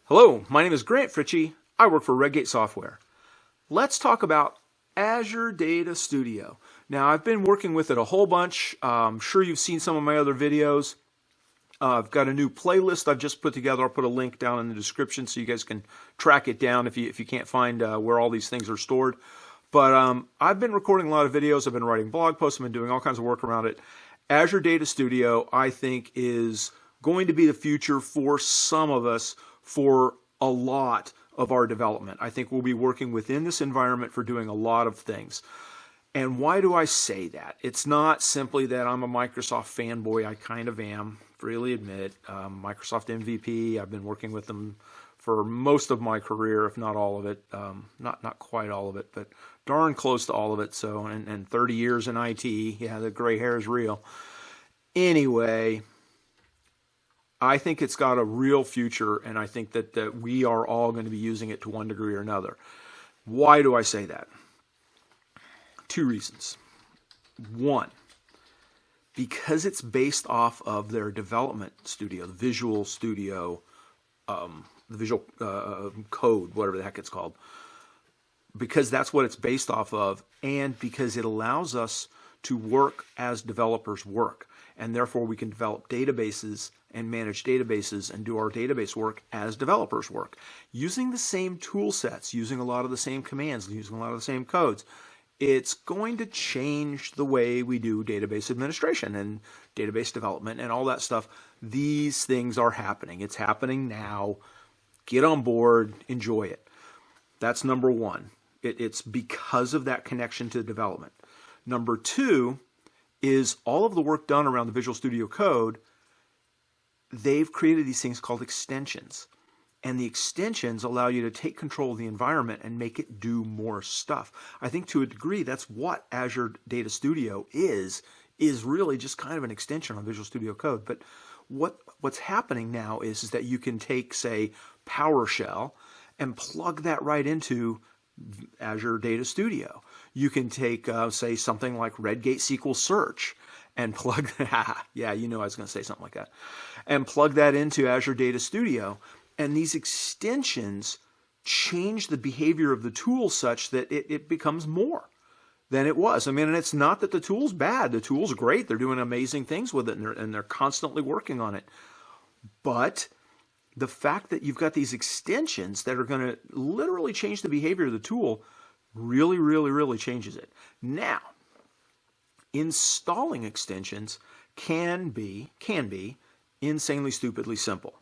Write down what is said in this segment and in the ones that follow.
Hello, my name is Grant Fritchey. I work for Redgate Software. Let's talk about Azure Data Studio. Now, I've been working with it a whole bunch. I'm sure you've seen some of my other videos. I've got a new playlist I've just put together. I'll put a link down in the description so you guys can track it down if you can't find where all these things are stored. But I've been recording a lot of videos. I've been writing blog posts. I've been doing all kinds of work around it. Azure Data Studio, I think, is going to be the future for some of us for a lot of our development. I think we'll be working within this environment for doing a lot of things. And why do I say that? It's not simply that I'm a Microsoft fanboy. I kind of am, freely admit. Microsoft MVP, I've been working with them for most of my career, if not all of it. Not quite all of it, but darn close to all of it. So, and 30 years in IT. Yeah, the gray hair is real. Anyway, I think it's got a real future, and I think that we are all going to be using it to one degree or another. Why do I say that? Two reasons. One, because it's based off of their development studio, the Visual Studio, the Visual Code, whatever the heck it's called. Because that's what it's based off of, and because it allows us to work as developers work. And therefore we can develop databases and manage databases and do our database work as developers work. Using the same tool sets, using a lot of the same commands, using a lot of the same codes. It's going to change the way we do database administration and database development and all that stuff. These things are happening. It's happening now. Get on board. Enjoy it. That's number one. It's because of that connection to development. Number two is all of the work done around the Visual Studio Code. They've created these things called extensions. And the extensions allow you to take control of the environment and make it do more stuff. I think to a degree that's what Azure Data Studio is really just kind of an extension on Visual Studio Code. But what's happening now is that you can take, say, PowerShell and plug that right into Azure Data Studio. You can take, say, something like Redgate SQL Search and plug that, yeah, you know I was going to say something like that, and plug that into Azure Data Studio. And these extensions change the behavior of the tool such that it becomes more than it was. I mean, and it's not that the tool's bad. The tool's great. They're doing amazing things with it, and they're constantly working on it. But the fact that you've got these extensions that are going to literally change the behavior of the tool really changes it. Now, installing extensions can be insanely stupidly simple.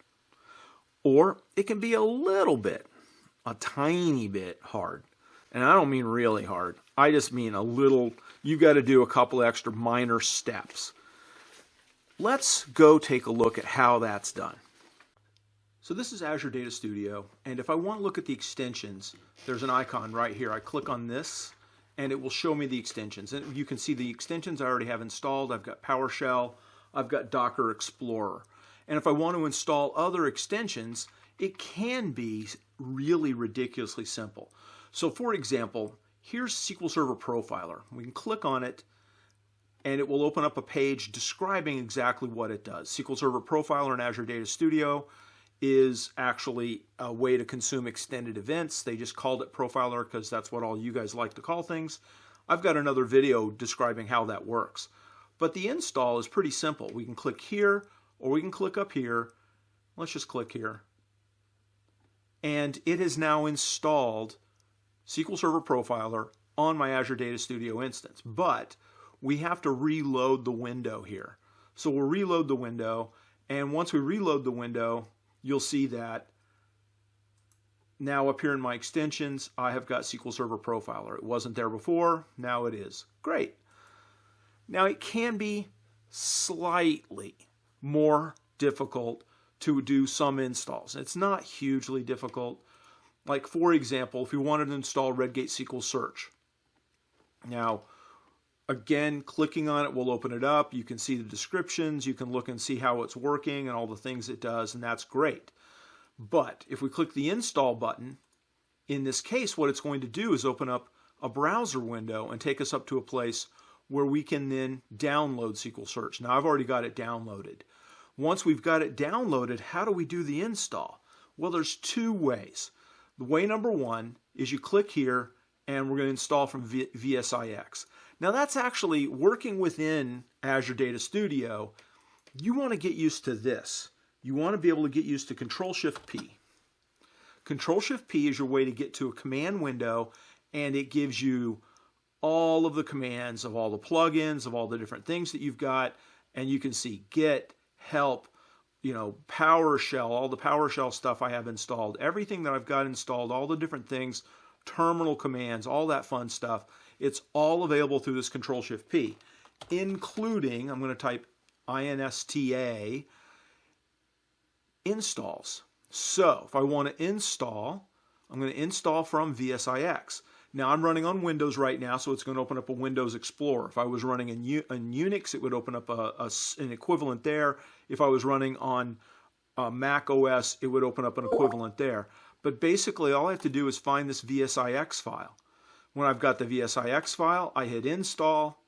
Or it can be a tiny bit hard. And I don't mean really hard. I just mean a little, you got to do a couple extra minor steps. Let's go take a look at how that's done. So this is Azure Data Studio, and if I want to look at the extensions, there's an icon right here. I click on this, and it will show me the extensions. And you can see the extensions I already have installed. I've got PowerShell, I've got Docker Explorer. And if I want to install other extensions, it can be really ridiculously simple. So for example, here's SQL Server Profiler. We can click on it, and it will open up a page describing exactly what it does. SQL Server Profiler in Azure Data Studio is actually a way to consume extended events. They just called it Profiler because that's what all you guys like to call things. I've got another video describing how that works. But the install is pretty simple. We can click here, or we can click up here. Let's just click here. And it has now installed SQL Server Profiler on my Azure Data Studio instance. But we have to reload the window here. So we'll reload the window, and once we reload the window, you'll see that now up here in my extensions, I have got SQL Server Profiler. It wasn't there before, now it is. Great. Now it can be slightly more difficult to do some installs. It's not hugely difficult. Like for example, if you wanted to install Redgate SQL Search. Now, again, clicking on it will open it up. You can see the descriptions. You can look and see how it's working and all the things it does, and that's great. But if we click the install button, in this case, what it's going to do is open up a browser window and take us up to a place where we can then download SQL Search. Now, I've already got it downloaded. Once we've got it downloaded, how do we do the install? Well, there's two ways. The way number one is you click here and we're going to install from VSIX. Now that's actually working within Azure Data Studio. You want to get used to this. You want to be able to get used to Control-Shift-P. Control-Shift-P is your way to get to a command window, and it gives you all of the commands of all the plugins, of all the different things that you've got, and you can see Git, Help, PowerShell, all the PowerShell stuff I have installed, everything that I've got installed, all the different things, terminal commands, all that fun stuff. It's all available through this Control-Shift-P, including, I'm going to type INSTA, installs. So if I want to install, I'm going to install from VSIX. Now I'm running on Windows right now, so it's going to open up a Windows Explorer. If I was running in Unix, it would open up an equivalent there. If I was running on Mac OS, it would open up an equivalent there. But basically, all I have to do is find this VSIX file. When I've got the VSIX file, I hit install,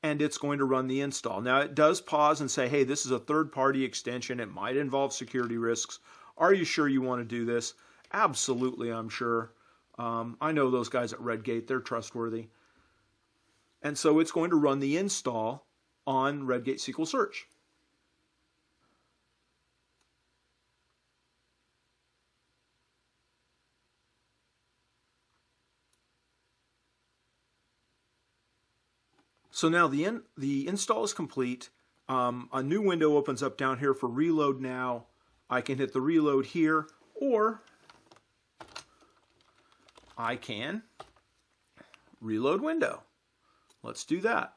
and it's going to run the install. Now it does pause and say, hey, this is a third-party extension. It might involve security risks. Are you sure you want to do this? Absolutely, I'm sure. I know those guys at Redgate. They're trustworthy. And so it's going to run the install on Redgate SQL Search. So now the install is complete. A new window opens up down here for reload now. I can hit the reload here, or I can reload window. Let's do that.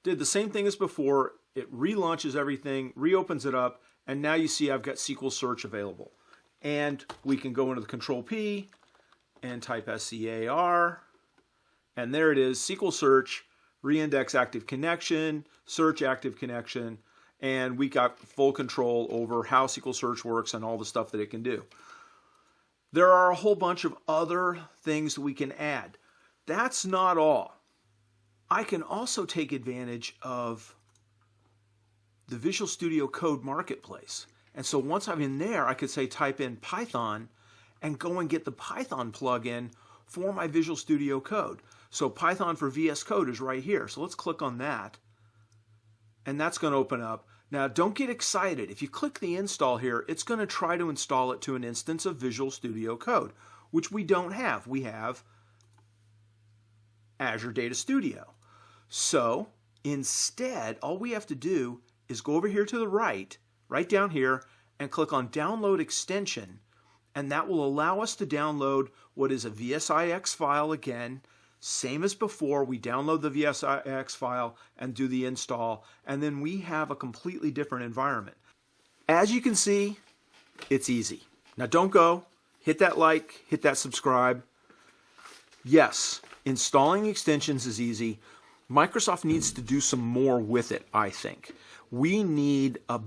Did the same thing as before. It relaunches everything, reopens it up, and now you see I've got SQL Search available. And we can go into the Control-P and type SCAR, and there it is, SQL Search, reindex active connection, search active connection, and we got full control over how SQL Search works and all the stuff that it can do. There are a whole bunch of other things that we can add. That's not all. I can also take advantage of the Visual Studio Code Marketplace. And so once I'm in there, I could say type in Python and go and get the Python plugin for my Visual Studio Code. So Python for VS Code is right here. So let's click on that. And that's going to open up. Now don't get excited. If you click the install here, it's going to try to install it to an instance of Visual Studio Code, which we don't have. We have Azure Data Studio. So instead, all we have to do is go over here to the right down here, and click on Download Extension, and that will allow us to download what is a VSIX file again. Same as before, we download the VSIX file and do the install, and then we have a completely different environment. As you can see, it's easy. Now don't go, hit that like, hit that subscribe. Yes, installing extensions is easy. Microsoft needs to do some more with it, I think. We need a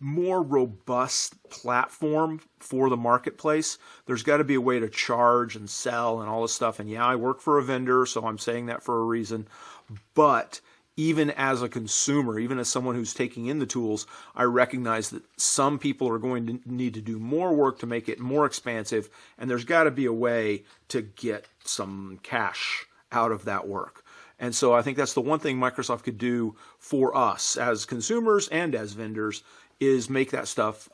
more robust platform for the marketplace. There's got to be a way to charge and sell and all this stuff. And yeah, I work for a vendor, so I'm saying that for a reason. But even as a consumer, even as someone who's taking in the tools, I recognize that some people are going to need to do more work to make it more expansive. And there's got to be a way to get some cash out of that work. And so I think that's the one thing Microsoft could do for us as consumers and as vendors, is make that stuff,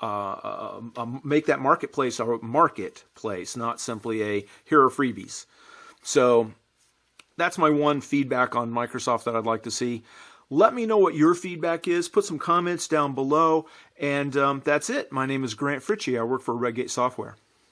make that marketplace a marketplace, not simply a here are freebies. So that's my one feedback on Microsoft that I'd like to see. Let me know what your feedback is. Put some comments down below. And that's it. My name is Grant Fritchey. I work for Redgate Software.